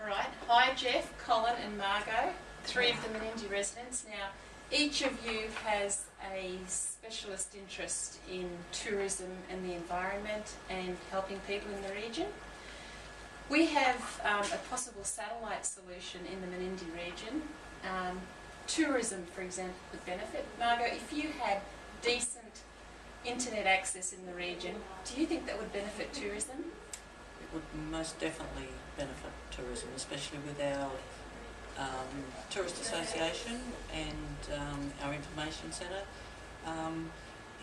Alright, hi Jeff, Colin and Margot, three of the Menindee residents. Now, each of you has a specialist interest in tourism and the environment and helping people in the region. We have a possible satellite solution in the Menindee region. Tourism, for example, would benefit. Margot, if you had decent internet access in the region, do you think that would benefit tourism? It would most definitely benefit tourism, especially with our tourist association and our information centre.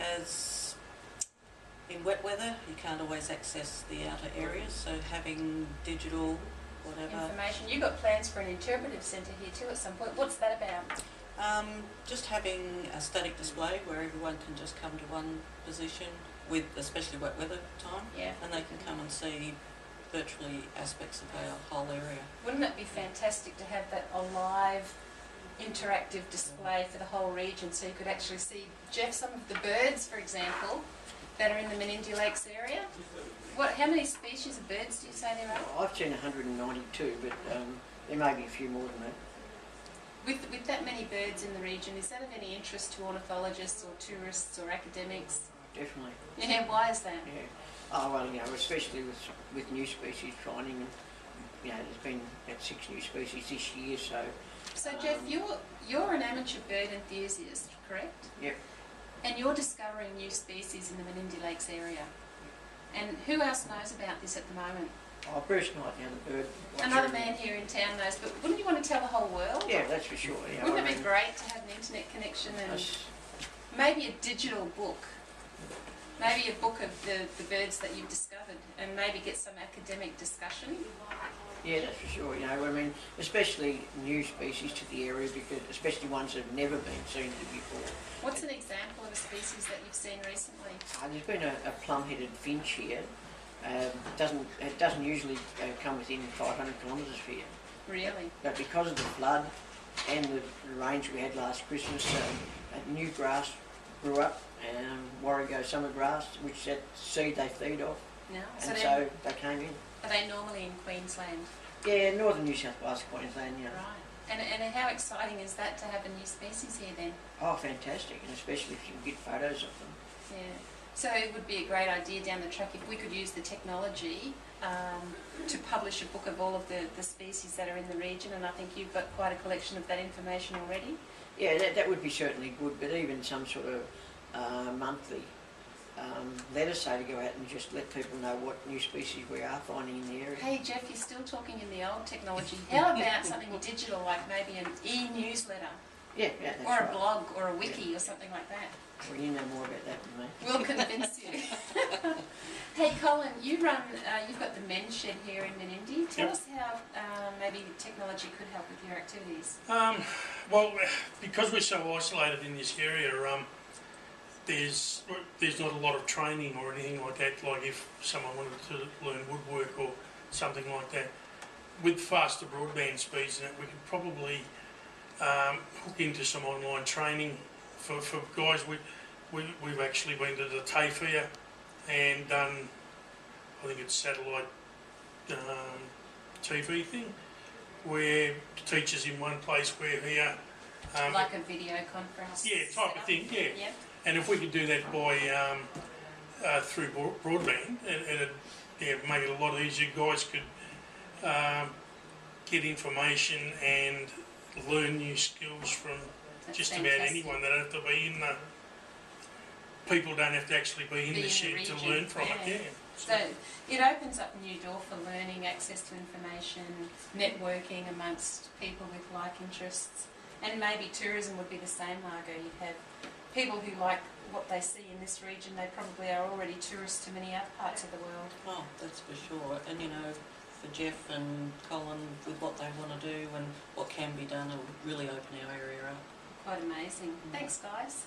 As in wet weather, you can't always access the outer areas, so having digital whatever information. You've got plans for an interpretive centre here too at some point. What's that about? Just having a static display where everyone can just come to one position with especially wet weather time, and they can come and see virtually aspects of our whole area. Wouldn't it be fantastic to have that alive interactive display for the whole region, so you could actually see, Jeff, some of the birds, for example, that are in the Menindee Lakes area? How many species of birds do you say there are? I've seen 192, but there may be a few more than that. With that many birds in the region, is that of any interest to ornithologists or tourists or academics? Definitely. Yeah, why is that? Yeah. Oh, well, especially with new species finding, and there's been about 6 new species this year, so... So, Jeff, you're an amateur bird enthusiast, correct? Yep. And you're discovering new species in the Menindee Lakes area. And who else knows about this at the moment? Oh, Bruce Knight, the bird watcher. Another man here in town knows, but wouldn't you want to tell the whole world? Yeah, that's for sure. Yeah, wouldn't it be great to have an internet connection and maybe a digital book? Maybe a book of the birds that you've discovered, and maybe get some academic discussion? Yeah, that's for sure. Especially new species to the area, because especially ones that have never been seen here before. What's an example of a species that you've seen recently? There's been a plum-headed finch here. It doesn't usually come within 500 kilometres of here. Really? But because of the flood and the rains we had last Christmas, a new grass grew up, warrego summer grass, which that seed they feed off. No. So they came in. Are they normally in Queensland? Yeah, northern New South Wales, Queensland, yeah. Right. And how exciting is that to have a new species here then? Oh, fantastic, and especially if you can get photos of them. Yeah. So it would be a great idea down the track if we could use the technology to publish a book of all of the species that are in the region, and I think you've got quite a collection of that information already. Yeah, that would be certainly good, but even some sort of monthly letter, say, to go out and just let people know what new species we are finding in the area. Hey Jeff, you're still talking in the old technology. How about something digital, like maybe an e-newsletter? Yeah, that's or a blog or a wiki or something like that. Well, you know more about that than me. We'll convince you. Hey Colin, you've got the men's shed here in Menindee. Tell us how maybe technology could help with your activities. Well, because we're so isolated in this area, there's not a lot of training or anything like that, like if someone wanted to learn woodwork or something like that. With faster broadband speeds, we could probably hook into some online training for guys. We've actually been to the TAFE here and done, I think it's satellite TV thing, where teachers in one place, we're here. Like a video conference? Yeah, type of thing, yeah. Yep. And if we could do that by through broadband, it'd make it a lot easier. Guys could get information and learn new skills from just about anyone. They don't have to be in the... People don't have to actually be in the shed to learn from it. Yeah. So it opens up a new door for learning, access to information, networking amongst people with like interests. And maybe tourism would be the same, Margot. You'd have people who like what they see in this region. They probably are already tourists to many other parts of the world. Oh, that's for sure. And for Jeff and Colin, with what they want to do and what can be done, it will really open our area up. Quite amazing. Thanks, guys.